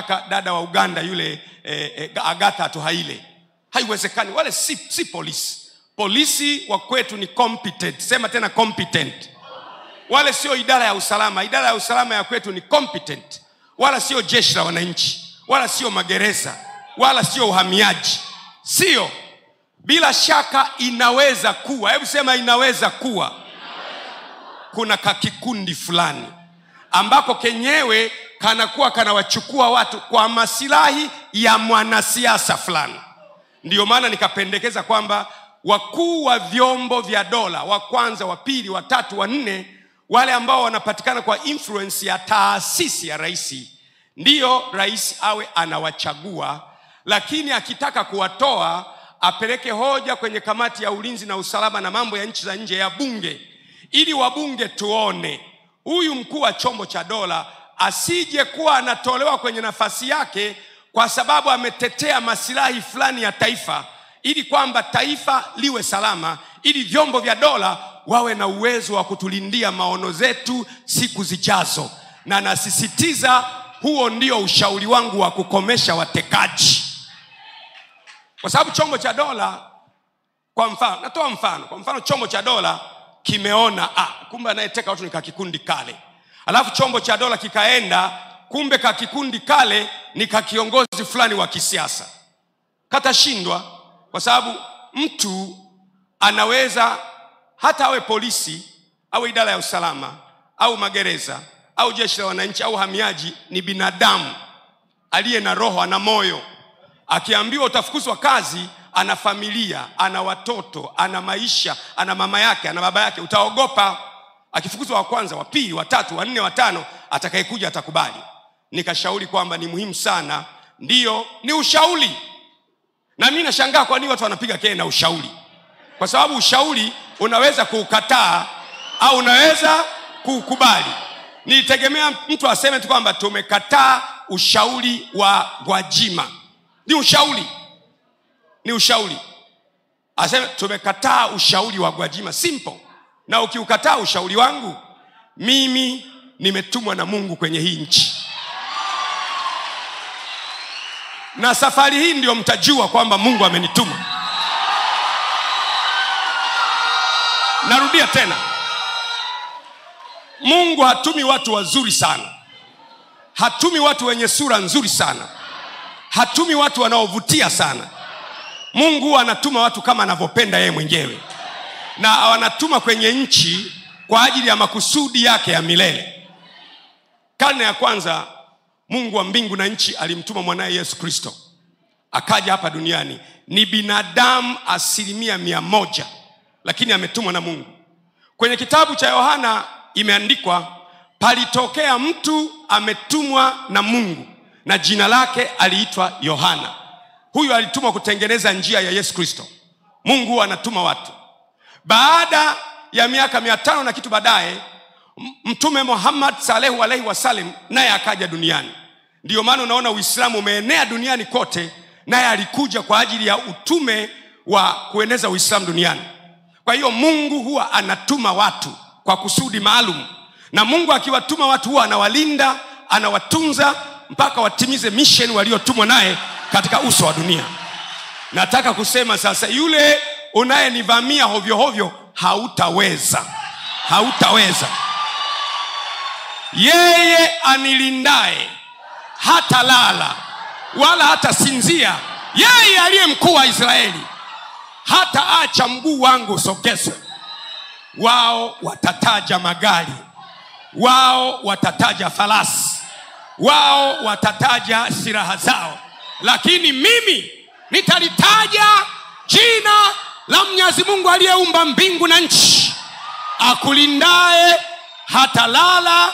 kaka dada wa Uganda yule Agatha Atuhaire. Haiwezekani. Wale si polisi. Polisi wa kwetu ni competent. Sema tena competent. Wale sio idara ya usalama. Idara ya usalama ya kwetu ni competent. Wala sio jeshi la wananchi, wala sio magereza, wala sio uhamiaji. Sio. Bila shaka inaweza kuwa, hebu sema inaweza kuwa, kuna kakikundi fulani ambako kenyewe kanakuwa kanawachukua watu kwa masilahi ya mwanasiasa fulani. Ndiyo maana nikapendekeza kwamba wakuu wa vyombo vya dola, wa kwanza, wa pili, wa tatu, wa nne, wale ambao wanapatikana kwa influence ya taasisi ya rais, ndiyo rais awe anawachagua. Lakini akitaka kuwatoa, apeleke hoja kwenye kamati ya ulinzi na usalama na mambo ya nchi za nje ya bunge, ili wabunge tuone huyu mkuu wa chombo cha dola asije kuwa anatolewa kwenye nafasi yake kwa sababu ametetea masilahi fulani ya taifa, ili kwamba taifa liwe salama, ili vyombo vya dola wawe na uwezo wa kutulindia maono zetu siku zijazo. Na nasisitiza, huo ndio ushauri wangu wa kukomesha watekaji. Kwa sababu chombo cha dola, kwa mfano, natoa mfano, kwa mfano chombo cha dola kimeona kumbe anayeteka watu ni kakikundi kale. Alafu chombo cha dola kikaenda, kumbe kakikundi kale ni kakiongozi fulani wa kisiasa. Katashindwa, kwa sababu mtu anaweza hata awe polisi, au idara ya usalama, au magereza, au jeshi la wananchi, au hamiaji, ni binadamu aliye na roho, ana moyo. Akiambiwa utafukuzwa kazi, ana familia, ana watoto, ana maisha, ana mama yake, ana baba yake, utaogopa. Akifukuzwa wa kwanza, wa pili, wa tatu, wa nne, wa tano, atakayekuja atakubali. Nikashauri kwamba ni muhimu sana. Ndiyo, ni ushauri. Na mimi nashangaa kwa nini watu wanapiga kelele na ushauri. Kwa sababu ushauri unaweza kuukataa au unaweza kuukubali. Nilitegemea mtu aseme tu kwamba tumekataa ushauri wa Gwajima. Ni ushauri. Ni ushauri. Aseme tumekataa ushauri wa Gwajima. Simple. Na ukiukataa ushauri wangu, mimi nimetumwa na Mungu kwenye hii nchi. Na safari hii ndio mtajua kwamba Mungu amenituma. Narudia tena. Mungu hatumi watu wazuri sana. Hatumi watu wenye sura nzuri sana. Hatumi watu wanaovutia sana. Mungu anatuma watu kama anavyopenda yeye mwenyewe. Na anatuma kwenye nchi kwa ajili ya makusudi yake ya milele. Karne ya kwanza, Mungu wa mbingu na nchi alimtuma mwanae Yesu Kristo. Akaja hapa duniani. Ni binadamu 100%, lakini ametumwa na Mungu. Kwenye kitabu cha Yohana imeandikwa, palitokea mtu ametumwa na Mungu, na jina lake aliitwa Yohana. Huyu alitumwa kutengeneza njia ya Yesu Kristo. Mungu anatuma watu. Baada ya miaka 500 na kitu baadaye, Mtume Muhammad sallallahu alaihi wasallam naye akaja duniani. Ndiyo maana unaona Uislamu umeenea duniani kote, naye alikuja kwa ajili ya utume wa kueneza Uislamu duniani. Kwa hiyo Mungu huwa anatuma watu kwa kusudi maalum. Na Mungu akiwatuma watu huwa anawalinda, anawatunza mpaka watimize mission waliotumwa naye katika uso wa dunia. Nataka kusema sasa, yule unayenivamia hovyo hovyo, hautaweza. Hautaweza. Yeye anilindaye hata lala wala hata sinzia, yeye aliye mkuu wa Israeli, hata acha mguu wangu usogezwe. Wao watataja magari, wao watataja farasi, wao watataja silaha zao, lakini mimi nitalitaja jina la Mwenyezi Mungu aliyeumba mbingu na nchi, akulindaye hata lala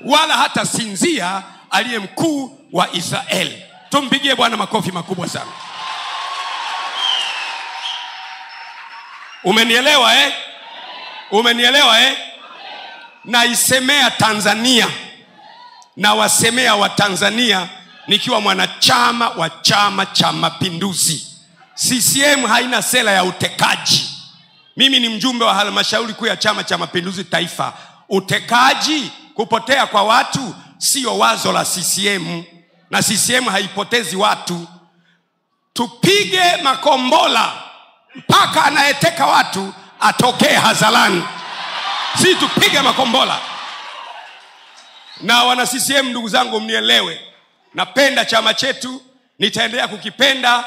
wala hata sinzia, aliye mkuu wa Israeli. Tumpigie Bwana makofi makubwa sana. Umenielewa Umenielewa Na isemea Tanzania, na wasemea wa Tanzania nikiwa mwanachama wa Chama cha Mapinduzi. CCM haina sera ya utekaji. Mimi ni mjumbe wa halmashauri kuu ya Chama cha Mapinduzi taifa. Utekaji, kupotea kwa watu, sio wazo la CCM. na CCM haipotezi watu. Tupige makombola mpaka anayeteka watu atokee hadharani. Si tupige makombola. Na wana CCM, ndugu zangu, mnielewe. Napenda chama chetu, nitaendelea kukipenda,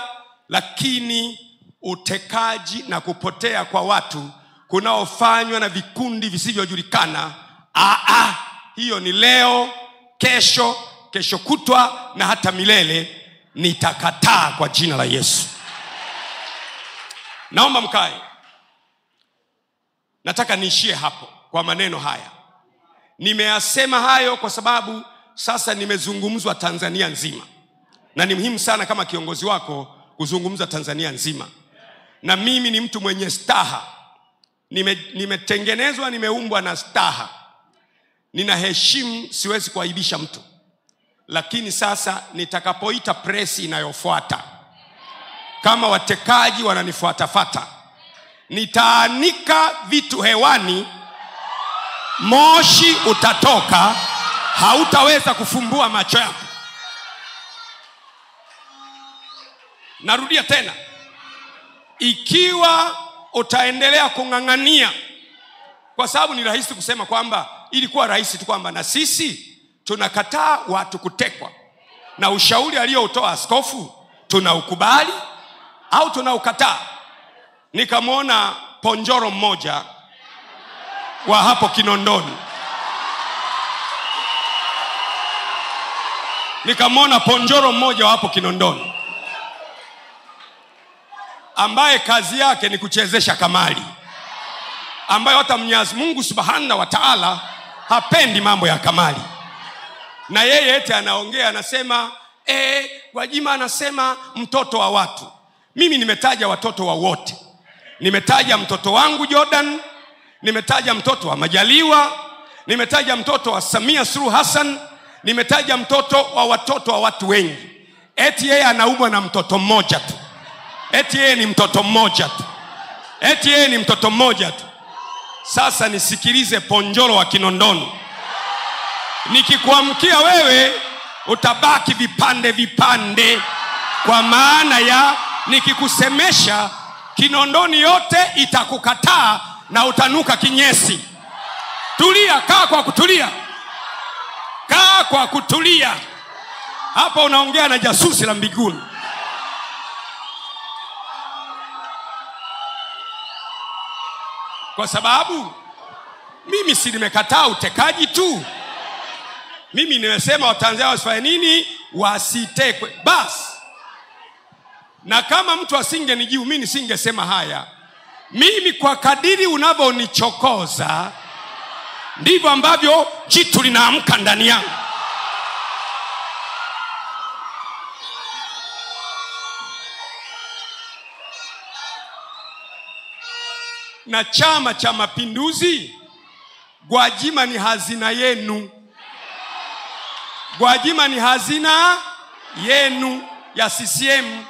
lakini utekaji na kupotea kwa watu kunaofanywa na vikundi visivyojulikana, hiyo ni leo, kesho kutwa na hata milele. Nitakataa kwa jina la Yesu. Naomba mkae. Nataka niishie hapo kwa maneno haya. Nimeyasema hayo kwa sababu sasa nimezungumzwa Tanzania nzima, na ni muhimu sana kama kiongozi wako kuzungumza Tanzania nzima. Na mimi ni mtu mwenye staha. Nimetengenezwa, nimeumbwa na staha. Ninaheshimu, siwezi kuaibisha mtu. Lakini sasa nitakapoita presi inayofuata, kama watekaji wananifuatafata, nitaanika vitu hewani, moshi utatoka, hautaweza kufumbua macho yako. Narudia tena, ikiwa utaendelea kung'ang'ania, kwa sababu ni rahisi kusema kwamba, ilikuwa rahisi tu kwamba na sisi tunakataa watu kutekwa, na ushauri aliyoutoa askofu tunaukubali au tunaukataa. Nikamwona ponjoro mmoja wa hapo Kinondoni. Ambaye kazi yake ni kuchezesha kamari, ambaye hata Mwenyezi Mungu Subhanahu wa Ta'ala hapendi mambo ya kamari. Na yeye eti anaongea, anasema Gwajima anasema mtoto wa watu. Mimi nimetaja watoto wa wote. Nimetaja mtoto wangu Jordan, nimetaja mtoto wa Majaliwa, nimetaja mtoto wa Samia Suluhu Hassan, nimetaja mtoto wa watoto wa watu wengi. Eti yeye anaumwa na mtoto mmoja tu. Eti yeye ni mtoto mmoja tu. Sasa nisikilize, ponjoro wa Kinondoni. Nikikuamkia wewe utabaki vipande, kwa maana ya nikikusemesha Kinondoni yote itakukataa na utanuka kinyesi. Tulia, kaa kwa kutulia. Hapa unaongea na jasusi la mbinguni. Kwa sababu mimi si nimekataa utekaji tu. Mimi nimesema Watanzania wasifanye nini? Wasitekwe. Basi. Na kama mtu asingenijiu, mimi nisingesema haya. Mimi kwa kadiri unavyonichokoza ndivyo ambavyo jitu linaamka ndani yangu. Na Chama cha Mapinduzi, Gwajima ni hazina yenu. Gwajima ni hazina yenu ya CCM.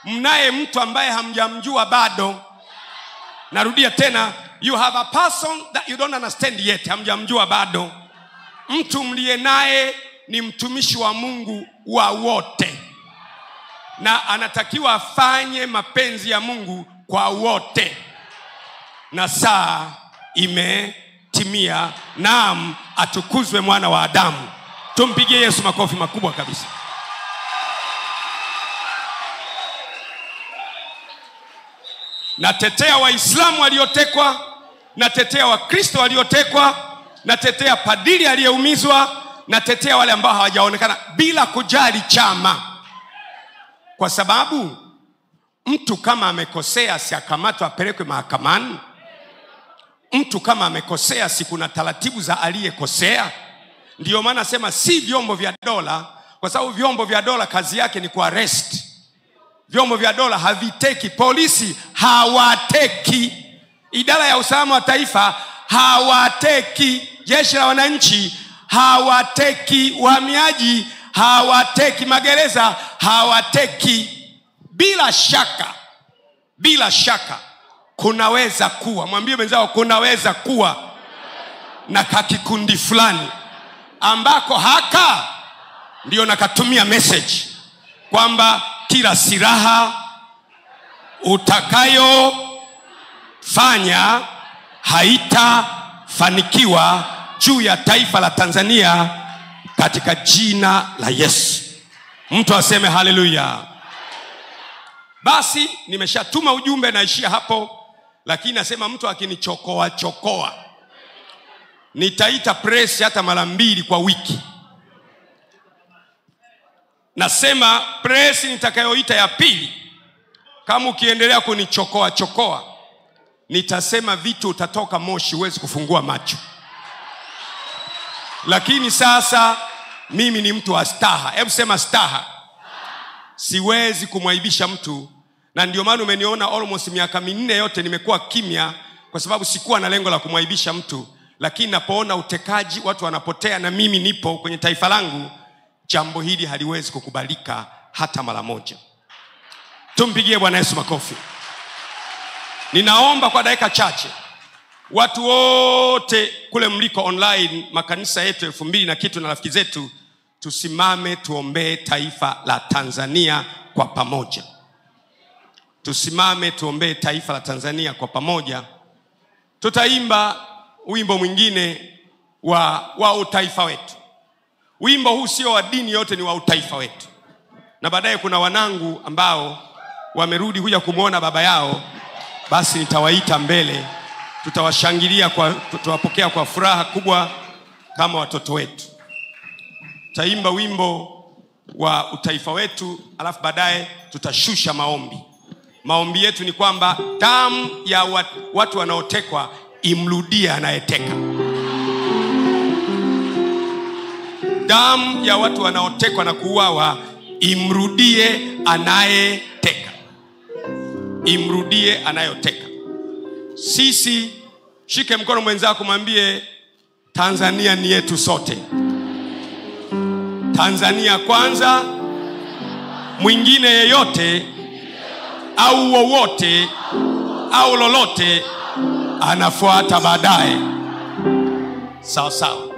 Mnaye mtu ambaye hamjamjua bado. Narudia tena, you have a person that you don't understand yet. Hamjamjua bado. Mtu mliye naye ni mtumishi wa Mungu wa wote, na anatakiwa afanye mapenzi ya Mungu kwa wote. Na saa imetimia. Naam, atukuzwe mwana wa Adamu. Tumpigie Yesu makofi makubwa kabisa. Natetea Waislamu waliotekwa, natetea Wakristo waliotekwa, natetea padri aliyeumizwa, natetea wale ambao hawajaonekana, bila kujali chama. Kwa sababu mtu kama amekosea si akamatwe apelekwe mahakamani? Mtu kama amekosea si kuna taratibu za aliyekosea? Ndio maana nasema si vyombo vya dola, kwa sababu vyombo vya dola kazi yake ni kuarrest. Vyombo vya dola haviteki. Polisi hawateki. Idara ya usalama wa taifa hawateki. Jeshi la wananchi hawateki. Uhamiaji hawateki. Magereza hawateki. Bila shaka kunaweza kuwa, mwambie mwenzao, kunaweza kuwa na kakikundi fulani ambako ndio nakatumia message kwamba kila silaha utakayofanya haitafanikiwa juu ya taifa la Tanzania katika jina la Yesu. Mtu aseme haleluya. Basi nimeshatuma ujumbe, naishia hapo, lakini nasema mtu akinichokoa nitaita press hata mara 2 kwa wiki. Nasema press nitakayoita ya pili, kama ukiendelea kunichokoa nitasema vitu utatoka moshi, huwezi kufungua macho. Lakini sasa mimi ni mtu wa staha. Hebu sema staha. Siwezi kumwaibisha mtu, na ndio maana umeniona almost miaka 4 yote nimekuwa kimya, kwa sababu sikuwa na lengo la kumwaibisha mtu. Lakini napoona utekaji, watu wanapotea, na mimi nipo kwenye taifa langu, jambo hili haliwezi kukubalika hata mara moja. Tumpigie Bwana Yesu makofi. Ninaomba kwa dakika chache watu wote kule mliko online, makanisa yetu 2000 na kitu na rafiki zetu, tusimame tuombee taifa la Tanzania kwa pamoja. Tusimame tuombee taifa la Tanzania kwa pamoja. Tutaimba wimbo mwingine wa utaifa wetu. Wimbo huu sio wa dini yote, ni wa utaifa wetu. Na baadaye kuna wanangu ambao wamerudi kuja kumuona baba yao, basi nitawaita mbele, tutawashangilia, tutawapokea kwa furaha kubwa kama watoto wetu. Taimba wimbo wa utaifa wetu, alafu baadaye tutashusha maombi. Maombi yetu ni kwamba damu ya watu wanaotekwa imrudie anayeteka. Damu ya watu wanaotekwa na kuuawa imrudie anayeteka. Imrudie anayoteka. Sisi, shike mkono mwenzako, mwambie Tanzania ni yetu sote. Tanzania kwanza, mwingine yeyote au wowote au lolote anafuata baadaye. Sawa sawa.